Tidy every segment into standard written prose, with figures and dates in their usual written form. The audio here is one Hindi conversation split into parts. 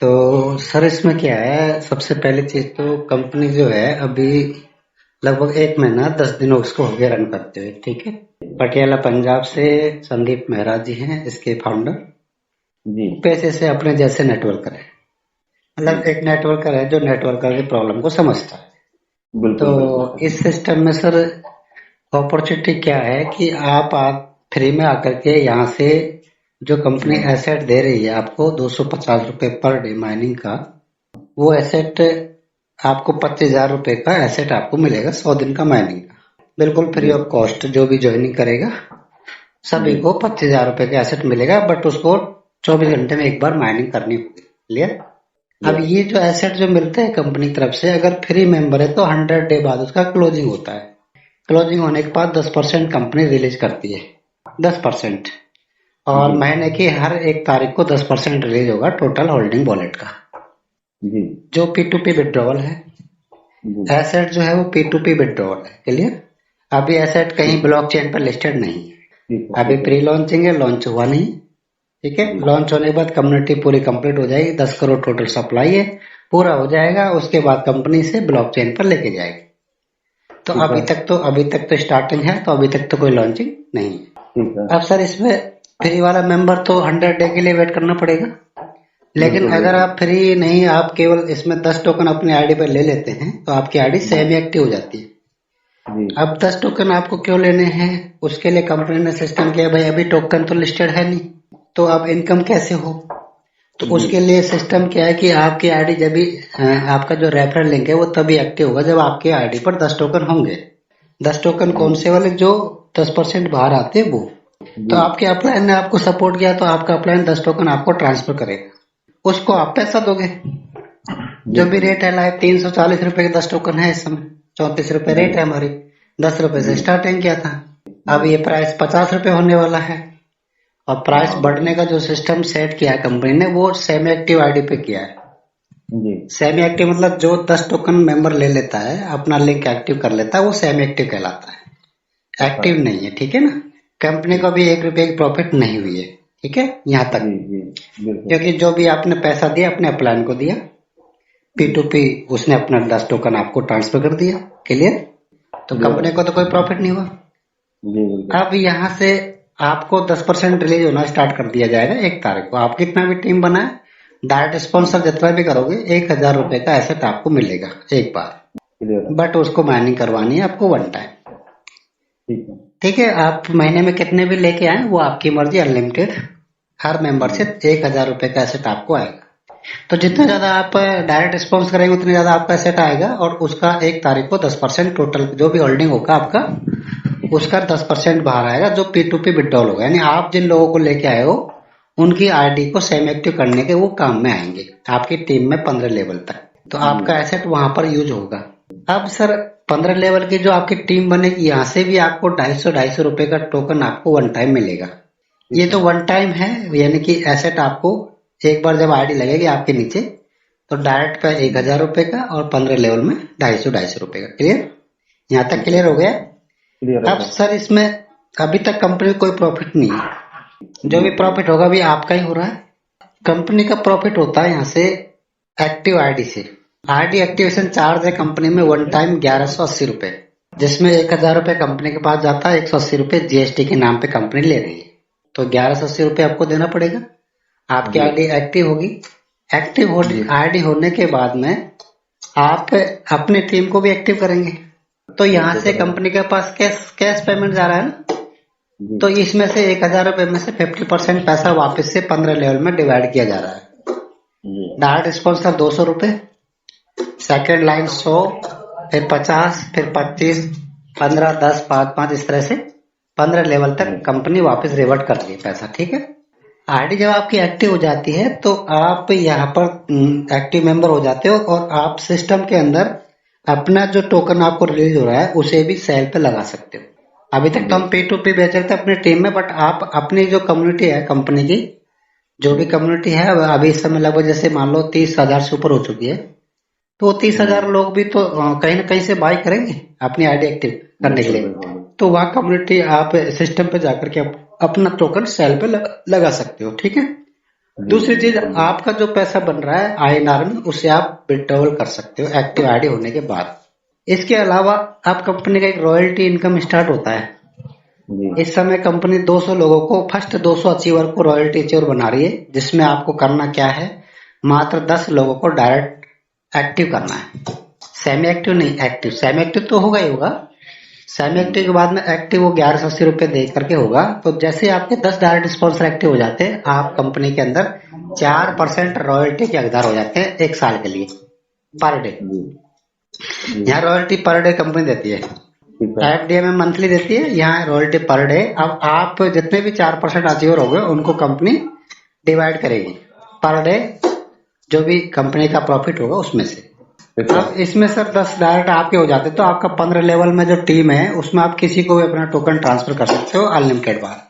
तो सर इसमें क्या है, सबसे पहली चीज तो कंपनी जो है अभी लगभग 1 महीना 10 दिन उसको हो गया रन करते हुए। ठीक है। पटियाला पंजाब से संदीप मेहरा जी हैं इसके फाउंडर। जी। पैसे से अपने जैसे नेटवर्कर है, जी। मतलब एक नेटवर्कर है जो नेटवर्कर की प्रॉब्लम को समझता है। तो बिल्कुल बिल्कुल सर। इस सिस्टम में सर अपॉर्चुनिटी क्या है कि आप फ्री में आकर के यहाँ से जो कंपनी हम्म। एसेट दे रही है आपको 250 रुपये पर डे माइनिंग का, वो एसेट आपको 25,000 रुपये का एसेट आपको मिलेगा 100 दिन का माइनिंग का, बिल्कुल फ्री जी। Of cost. जो भी ज्वाइनिंग करेगा सभी जी। को 25,000 रुपये का एसेट मिलेगा, बट उसको 24 घंटे में एक बार माइनिंग करनी होगी। क्लियर। अब यस। ये जो एसेट जो मिलते हैं कंपनी की तरफ से, अगर फ्री मेंबर है तो 100 डे बाद उसका क्लोजिंग होता है। क्लोजिंग होने के बाद 10% कंपनी रिलीज करती है, 10%। और जी। महीने की हर एक तारीख को 10% रिलीज होगा टोटल होल्डिंग वॉलेट का। जी। जो पी टू पी विड्रॉवल है, जी। एसेट जो है वो पी टू पी विड्रॉवल है। क्लियर। अभी एसेट कहीं ठीक। ब्लॉकचेन पर लिस्टेड नहीं है, ठीक है। अभी ठीक है। प्री लॉन्चिंग है, लॉन्च हुआ नहीं। ठीक है। जी। लॉन्च होने के बाद कम्युनिटी पूरी कंप्लीट हो जाएगी, 10 करोड़ टोटल सप्लाई है, पूरा हो जाएगा उसके बाद कंपनी से ब्लॉकचेन पर लेके जाएगी। तो ठीक है। अभी तक तो स्टार्टिंग है, तो अभी तक तो कोई लॉन्चिंग नहीं है। ठीक है। अब सर इसमें फ्री वाला मेंबर तो 100 डे के लिए वेट करना पड़ेगा, लेकिन बिल्कुल अगर बिल्कुल। आप फ्री नहीं, आप केवल इसमें 10 टोकन अपनी आईडी पर ले लेते हैं तो आपकी आईडी जी। सेमी एक्टिव हो जाती है। जी। अब 10 टोकन आपको क्यों लेने हैं, उसके लिए कंपनी ने सिस्टम किया भाई अभी टोकन तो लिस्टेड है नहीं, तो अब इनकम कैसे हो। तो जी। उसके लिए सिस्टम क्या है कि आपकी आईडी जब भी आपका जो रेफरल लिंक है वो तभी एक्टिव होगा जब आपके आईडी पर 10 टोकन होंगे। 10 टोकन जी। कौन से वाले, जो 10% बाहर आते हैं वो। तो जी। आपके अपलाइन ने आपको सपोर्ट किया तो आपका अपलाइन 10 टोकन आपको ट्रांसफर करेगा, उसको आप पैसा दोगे। जो भी बिल्कुल। रेट है लाइव 340 रुपए के 10 टोकन है इस समय, 34 रुपए जी। रेट है हमारी। 10 रुपए से जी। स्टार्टिंग किया था, अब जी। ये प्राइस 50 रुपए होने वाला है। और प्राइस हाँ बढ़ने बिल्कुल। का जो सिस्टम सेट किया है कंपनी ने वो सेमी एक्टिव आईडी पे किया है। जी। सेमी एक्टिव मतलब जो 10 टोकन मेंबर ले लेता है अपना लिंक एक्टिव कर लेता है वो सेमी एक्टिव कहलाता है, अच्छा। एक्टिव नहीं है। ठीक है ना। कंपनी को ठीक है। भी 1 रुपए की प्रॉफिट नहीं हुई है। ठीक है यहाँ तक। जी। जी। बिल्कुल। क्योंकि जो भी आपने पैसा दिया अपने अपलाइन को दिया, पी जी। टू पी उसने अपना 10 टोकन आपको ट्रांसफर कर दिया। क्लियर। तो क्लियर कंपनी है। को तो कोई प्रॉफिट नहीं हुआ। जी बिल्कुल। अब यहाँ से आपको 10% रिलीज होना स्टार्ट कर दिया जाएगा 1 तारीख को। आप कितना भी टीम बनाए, डायरेक्ट स्पॉन्सर जितना भी करोगे 1,000 रुपए का एसेट आपको मिलेगा एक बार, क्लियर है। बट उसको माइनिंग करवानी है आपको 1 टाइम। ठीक है। ठीक है। आप महीने में कितने भी लेके आए वो आपकी मर्जी, अनलिमिटेड। हर मेंबर जी। से 1,000 रुपए का एसेट आपको आएगा। तो जितना ज्यादा आप डायरेक्ट रिस्पॉन्स करेंगे उतनी ज्यादा आपका एसेट आएगा, और उसका 1 तारीख को 10% टोटल जो भी होल्डिंग होगा आपका उसका 10% बाहर आएगा, जो पी टू पी विड्रॉल होगा। यानी आप जिन लोगों को लेके आए हो उनकी आईडी को सेम एक्टिव करने के वो काम में आएंगे आपकी टीम में 15 लेवल तक। तो जी। आपका एसेट वहां पर यूज होगा। अब सर 15 लेवल की जो आपकी टीम बनेगी यहाँ से भी आपको 250 का टोकन आपको 1 टाइम मिलेगा। ये ठीक है। तो 1 टाइम है, यानी कि एसेट आपको एक बार जब आईडी लगेगी आपके नीचे तो डायरेक्ट का 1,000 रुपए का, और 15 लेवल में 250 रुपए का। क्लियर। यहाँ तक ठीक है। क्लियर हो गया। क्लियर है अब सर। सर इसमें अभी तक कंपनी को कोई प्रॉफिट नहीं है, जो जी। भी प्रॉफिट होगा भी आपका ही हो रहा है। कंपनी का प्रॉफिट होता है यहाँ से एक्टिव आईडी से। आईडी एक्टिवेशन चार्ज है कंपनी में 1 टाइम 1180 रुपए, जिसमें 1,000 रुपए कंपनी के पास जाता है, 180 रुपए जीएसटी के नाम पे कंपनी ले रही है। तो 1180 रुपए आपको देना पड़ेगा। आपकी जी। आईडी एक्टिव होगी। एक्टिव जी। आईडी होने के बाद में आप अपनी टीम को भी एक्टिव करेंगे, तो यहाँ बिल्कुल से करेंगे। कंपनी के पास कैश कैश पेमेंट जा रहा है ना। जी। तो इसमें से 1,000 रुपए में से 50% पैसा वापस से 15 लेवल में डिवाइड किया जा रहा है। जी। डायरेक्ट स्पॉन्सर 200 रुपए, सेकेंड लाइन 100, फिर 50, फिर 25, 15, 10, 5, 5, इस तरह से 15 लेवल तक जी। कंपनी वापस रिवर्ट कर रही है पैसा। ठीक है। आईडी जब आपकी एक्टिव हो जाती है तो आप यहाँ पर एक्टिव मेंबर हो जाते हो, और आप सिस्टम के अंदर अपना जो टोकन आपको रिलीज हो रहा है उसे भी सेल पे लगा सकते हो। अभी तक तो जी। हम पे टू पे बेच रहे थे अपनी टीम में, बट आप अपनी जो कम्युनिटी है कंपनी की, जो भी जी। कम्युनिटी है अभी इस समय लगभग जैसे मान लो 30,000 से ऊपर हो चुकी है, तो वो 30,000 जी। लोग भी तो कहीं ना कहीं से बाय करेंगे अपनी आईडी एक्टिव करने के बिल्कुल लिए। बिल्कुल। तो वहाँ कम्युनिटी आप सिस्टम पे जाकर के अपना टोकन सेल पे लगा सकते हो। ठीक है। दूसरी चीज, आपका जो पैसा बन रहा है INR में, उसे आप विड्रॉल कर सकते हो एक्टिव आईडी होने के बाद। इसके अलावा आप कंपनी का एक रॉयल्टी इनकम स्टार्ट होता है। जी इस समय कंपनी 200 लोगों को, फर्स्ट 200 अचीवर को रॉयल्टी अचीवर बना रही है, जिसमें आपको करना क्या है, मात्र 10 लोगों को डायरेक्ट एक्टिव करना है। सेमी एक्टिव नहीं, एक्टिव। सेमी एक्टिव तो होगा ही होगा, सेमी एक्टिव के बाद में एक्टिव वो 1180 रुपये दे करके होगा। तो जैसे आपके 10 डायरेक्ट स्पॉन्सर एक्टिव हो जाते हैं, आप कंपनी के अंदर 4% रॉयल्टी के हकदार हो जाते हैं 1 साल के लिए, पर डे। यहाँ रॉयल्टी पर डे कंपनी देती है, FDI में मंथली देती है, यहाँ रॉयल्टी पर डे। अब आप जितने भी 4% अचीवर हो गए उनको कंपनी डिवाइड करेगी पर डे, जो भी कंपनी का प्रॉफिट होगा उसमें से। अब इसमें सर 10 डायरेक्ट आपके हो जाते, तो आपका 15 लेवल में जो टीम है उसमें आप किसी को भी अपना टोकन ट्रांसफर कर सकते हो अनलिमिटेड बार।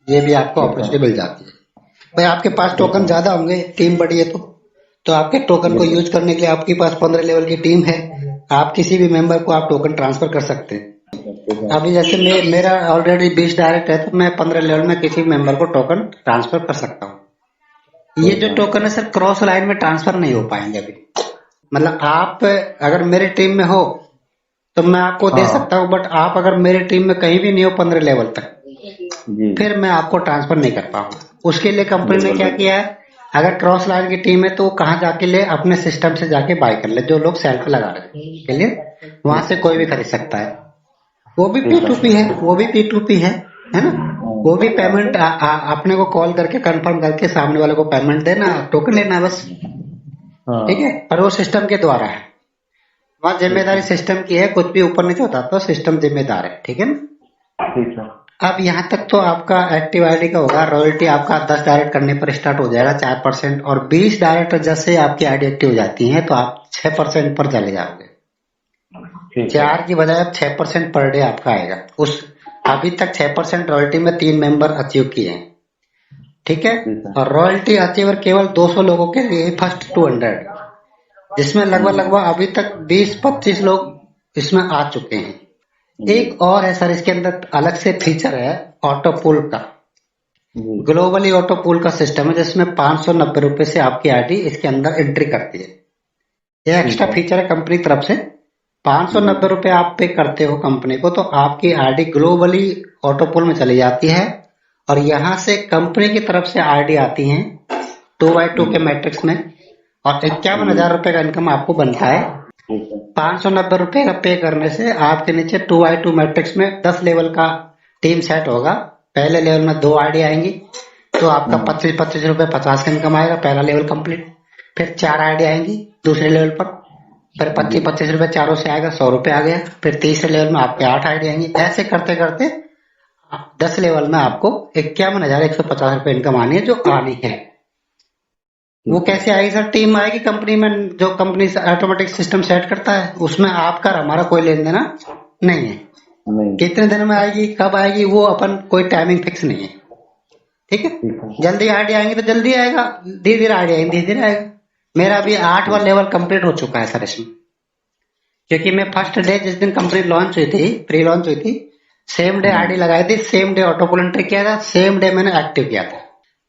ये भी आपको अपॉर्चुनिटी मिल जाती है। भाई आपके पास टोकन ज्यादा होंगे, टीम बड़ी है, तो आपके टोकन को यूज करने के लिए आपके पास 15 लेवल की टीम है, आप किसी भी मेंबर को आप टोकन ट्रांसफर कर सकते हैं। अभी जैसे मेरा ऑलरेडी 20 डायरेक्ट है, तो मैं 15 लेवल में किसी भी मेंबर को टोकन ट्रांसफर कर सकता हूँ। ये जो टोकन है सर क्रॉस लाइन में ट्रांसफर नहीं हो पाएंगे अभी। मतलब आप अगर मेरे टीम में हो तो मैं आपको दे सकता हूँ, बट आप अगर मेरे टीम में कहीं भी नहीं हो 15 लेवल तक, फिर मैं आपको ट्रांसफर नहीं कर पाऊंगा। उसके लिए कंपनी ने क्या किया है, अगर क्रॉस लाइन की टीम है तो कहाँ जाके ले, अपने सिस्टम से जाके बाय कर ले, जो लोग सेल पे लगा रहे हैं के लिए, वहां से कोई भी खरीद सकता है। वो भी P2P है, वो भी P2P है ना। वो भी पेमेंट अपने को कॉल करके कंफर्म करके सामने वाले को पेमेंट देना, टोकन लेना बस, ठीक है। पर वो सिस्टम के द्वारा है, वहाँ जिम्मेदारी सिस्टम की है, कुछ भी ऊपर नीचे होता तो सिस्टम जिम्मेदार है, ठीक है ना। ठीक है। अब यहाँ तक तो आपका एक्टिव आईडी का होगा। रॉयल्टी आपका 10 डायरेक्ट करने पर स्टार्ट हो जाएगा 4%, और 20 डायरेक्ट जैसे आपकी आईडी एक्टिव हो जाती है तो आप 6% पर चले जाओगे। 4 की बजाय अब 6% पर डे आपका आएगा। उस अभी तक 6% रॉयल्टी में 3 मेंबर अचीव किए हैं, ठीक है। और रॉयल्टी अचीवर केवल 200 लोगों के लिए, फर्स्ट 200, जिसमें लगभग अभी तक 20-25 लोग इसमें आ चुके हैं। एक और है सर, इसके अंदर अलग से फीचर है ऑटो पुल का। ग्लोबली ऑटो पुल का सिस्टम है, जिसमें 590 रुपए से आपकी आईडी इसके अंदर एंट्री करती है। यह एक्स्ट्रा फीचर है कंपनी तरफ से। 590 रुपए आप पे करते हो कंपनी को, तो आपकी आईडी ग्लोबली ऑटो पुल में चली जाती है, और यहाँ से कंपनी की तरफ से आईडी आती है 2x2 के मैट्रिक्स में, और 51,000 रुपए का इनकम आपको बनता है। 590 रुपए का पे करने से आपके नीचे 2x2 मैट्रिक्स में 10 लेवल का टीम सेट होगा। पहले लेवल में 2 आईडी आएंगी, तो आपका 25-25 रुपए 50 का इनकम आएगा, पहला लेवल कंप्लीट। फिर 4 आईडी आएंगी दूसरे लेवल पर, फिर 25-25 रुपए चारों से आएगा, 100 रुपए आ गया। फिर तीसरे लेवल में आपके 8 आईडी आएंगी। ऐसे करते करते 10 लेवल में आपको 51,150 रुपए इनकम आनी है, जो आनी है। वो कैसे आएगी सर? टीम आएगी कंपनी में, जो कंपनी ऑटोमेटिक सिस्टम सेट करता है, उसमें आपका हमारा कोई लेन देना नहीं है। कितने दिन में आएगी, कब आएगी, वो अपन कोई टाइमिंग फिक्स नहीं है, ठीक है। जल्दी आईडी आएंगी तो जल्दी आएगा, धीरे धीरे आईडी आएंगी धीरे धीरे आएगा। मेरा अभी 8वां लेवल कंप्लीट हो चुका है सर इसमें, क्योंकि मैं फर्स्ट डे जिस दिन कंपनी लॉन्च हुई थी, प्री लॉन्च हुई थी, सेम डे आईडी लगाई थी, सेम डे ऑटो पुल एंट्री किया था, सेम डे मैंने एक्टिव किया था।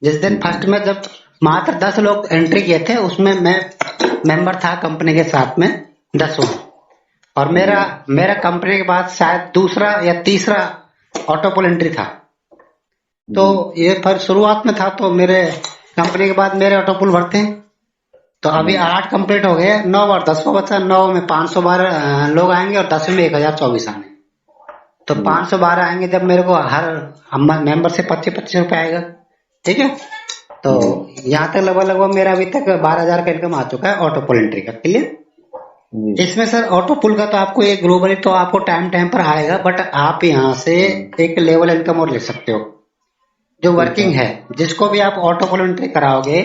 जिस दिन फर्स्ट में जब मात्र 10 लोग एंट्री किए थे, उसमें मैं मेंबर था कंपनी के साथ में 10, और मेरा कंपनी के बाद शायद दूसरा या तीसरा ऑटो पुल एंट्री था। तो ये फिर शुरुआत में था, तो मेरे कंपनी के बाद मेरे ऑटो पुल भरते हैं। तो अभी 8 कंप्लीट हो गए, 9 और 10वां बचा। 9 में 512 लोग आएंगे, और 10 में 1024 आने। तो 512 आएंगे जब मेरे को हर मेंबर से 25-25 रुपए आएगा, ठीक है। तो यहाँ तक लगभग मेरा अभी तक 12,000 का इनकम आ चुका है ऑटो पुल एंट्री का, क्लियर। इसमें सर ऑटो पुल का तो आपको ये ग्लोबली तो आपको टाइम पर आएगा, बट आप यहाँ से एक लेवल इनकम और ले सकते हो जो वर्किंग है। जिसको भी आप ऑटो पुल एंट्री कराओगे,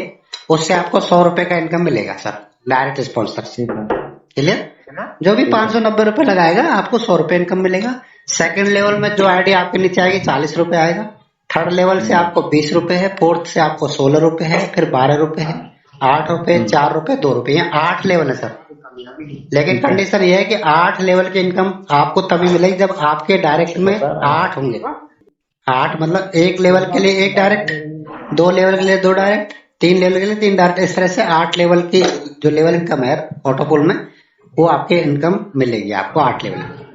उससे आपको 100 रुपए का इनकम मिलेगा सर, डायरेक्ट स्पॉन्सर से, क्लियर। जो भी 590 रुपए लगाएगा, आपको 100 रुपए इनकम मिलेगा। सेकंड लेवल में जो आईडी आपके नीचे आएगी 40 रुपए आएगा। थर्ड लेवल से आपको 20 रुपए है, फोर्थ से आपको 16 रुपए है, फिर 12 रुपए है, 8 रुपए, 4 रुपए, 2 रुपए। यहाँ 8 लेवल है सर। लेकिन कंडीशन ये है कि 8 लेवल की इनकम आपको तभी मिलेगी जब आपके डायरेक्ट में 8 होंगे। 8 मतलब 1 लेवल के लिए 1 डायरेक्ट, 2 लेवल के लिए 2 डायरेक्ट, 3 लेवल के लिए 3 डायरेक्ट, इस तरह से 8 लेवल की जो लेवल इनकम है ऑटोपूल में, वो आपके इनकम मिलेगी आपको 8 लेवल की।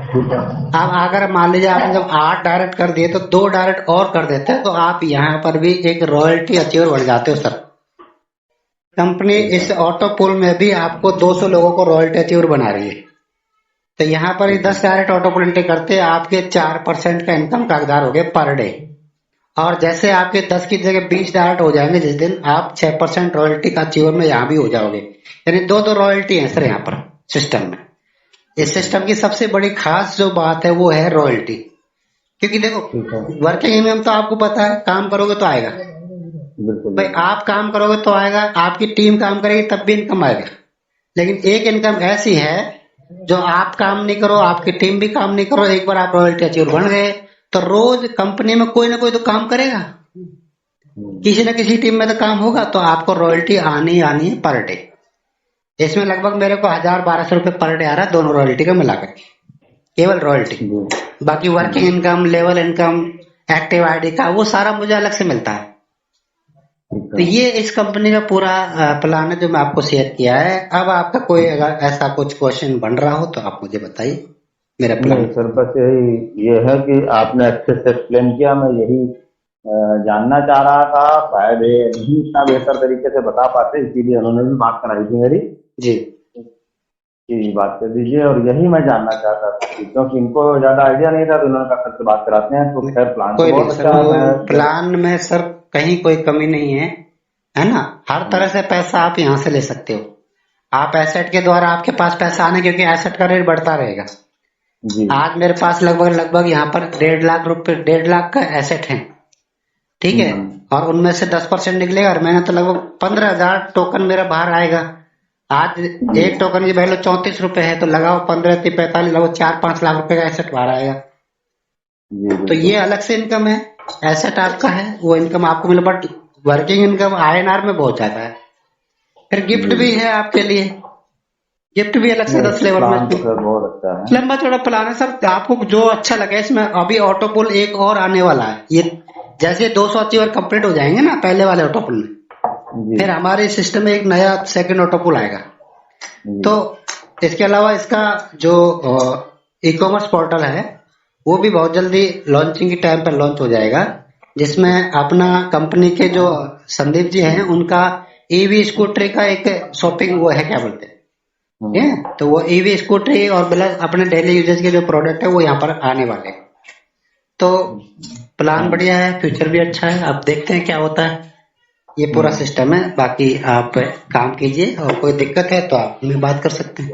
ठीक है। अब अगर मान लीजिए आपने जब 8 डायरेक्ट कर दिए तो 2 डायरेक्ट और कर देते हैं, तो आप यहाँ पर भी एक रॉयल्टी अचीवर बढ़ जाते हो सर। कंपनी इस ऑटो पूल में भी आपको 200 लोगों को रॉयल्टी अचीवर बना रही है। तो यहाँ पर ही 10 डायरेक्ट ऑटो पूल एंट्री करते आपके 4% का इनकम का हकदार हो गए पर डे। और जैसे आपके 10 की जगह 20 डायरेक्ट हो जाएंगे जिस दिन, आप 6% रॉयल्टी का अचीवर में यहाँ भी हो जाओगे। यानी 2 रॉयल्टी है सर यहाँ पर सिस्टम में। इस सिस्टम की सबसे बड़ी खास जो बात है वो है रॉयल्टी। क्योंकि देखो वर्किंग इनकम तो आपको पता है, काम करोगे तो आएगा बिल्कुल भाई, आप काम करोगे तो आएगा, आपकी टीम काम करेगी तब भी इनकम आएगा। लेकिन एक इनकम ऐसी है जो आप काम नहीं करो, आपकी टीम भी काम नहीं करो, एक बार आप रॉयल्टी अचीवर बन गए तो रोज कंपनी में कोई ना कोई तो काम करेगा, किसी न किसी टीम में तो काम होगा, तो आपको रॉयल्टी आनी आनी है पर डे। इसमें लगभग मेरे को 1000-1200 रुपए पर डे आ रहा है दोनों रॉयल्टी का मिलाकर के, केवल रॉयल्टी। बाकी working income, level income, active ID का वो सारा मुझे अलग से मिलता है। तो ये इस कंपनी का पूरा प्लान है जो मैं आपको शेयर किया है। अब आपका कोई अगर ऐसा कुछ क्वेश्चन बन रहा हो तो आप मुझे बताइए। मेरा प्लान नहीं सर, बस यही ये है कि आपने अच्छे से एक्सप्लेन किया। मैं यही जानना चाह रहा था, शायद ये नहीं इतना बेहतर तरीके से बता पाते, इसीलिए उन्होंने भी बात कराई थी मेरी जी कि बात कर दीजिए। और यही मैं जानना चाहता था क्योंकि इनको ज्यादा आइडिया नहीं था, तो उन्होंने कहा सर से बात कराते हैं। तो खैर प्लान कोई तो नहीं बहुत सर, अच्छा वो है। प्लान में सर कहीं कोई कमी नहीं है ना। हर तरह से पैसा आप यहाँ से ले सकते हो। आप एसेट के द्वारा आपके पास पैसा आना, क्योंकि एसेट का रेट बढ़ता रहेगा। जी आज मेरे पास लगभग यहाँ पर 1.5 लाख रुपए, 1.5 लाख का एसेट है, ठीक है। और उनमें से 10% निकलेगा और मैंने तो लगभग 15,000 टोकन मेरा बाहर आएगा। आज एक टोकन की वैल्यू 34 रुपए है, तो लगाओ 15 से 45, लगभग 4-5 लाख रुपए का एसेट बाहर आएगा। तो ये अलग से इनकम है, एसेट आपका है, वो इनकम आपको मिले। बट वर्किंग इनकम INR में बहुत ज्यादा है। फिर गिफ्ट भी है आपके लिए, गिफ्ट भी अलग से 10 लेवल में। बहुत अच्छा है, लंबा चौड़ा प्लान है सर, आपको जो अच्छा लगे इसमें। अभी ऑटो पूल एक और आने वाला है, ये जैसे 200 अचीवर कंप्लीट हो जाएंगे ना पहले वाले ऑटो पूल में, फिर हमारे सिस्टम में एक नया सेकंड ऑटो पूल आएगा। तो इसके अलावा इसका जो ई-कॉमर्स पोर्टल है वो भी बहुत जल्दी लॉन्चिंग के टाइम पर लॉन्च हो जाएगा, जिसमें अपना कंपनी के जो संदीप जी हैं उनका ईवी स्कूटरी का एक शॉपिंग वो है, क्या बोलते हैं, तो वो ईवी स्कूटरी और प्लस अपने डेली यूजेज के जो प्रोडक्ट है वो यहाँ पर आने वाले हैं। तो प्लान बढ़िया है, फ्यूचर भी अच्छा है, आप देखते हैं क्या होता है। ये पूरा सिस्टम है, बाकी आप काम कीजिए और कोई दिक्कत है तो आप हमें बात कर सकते हैं।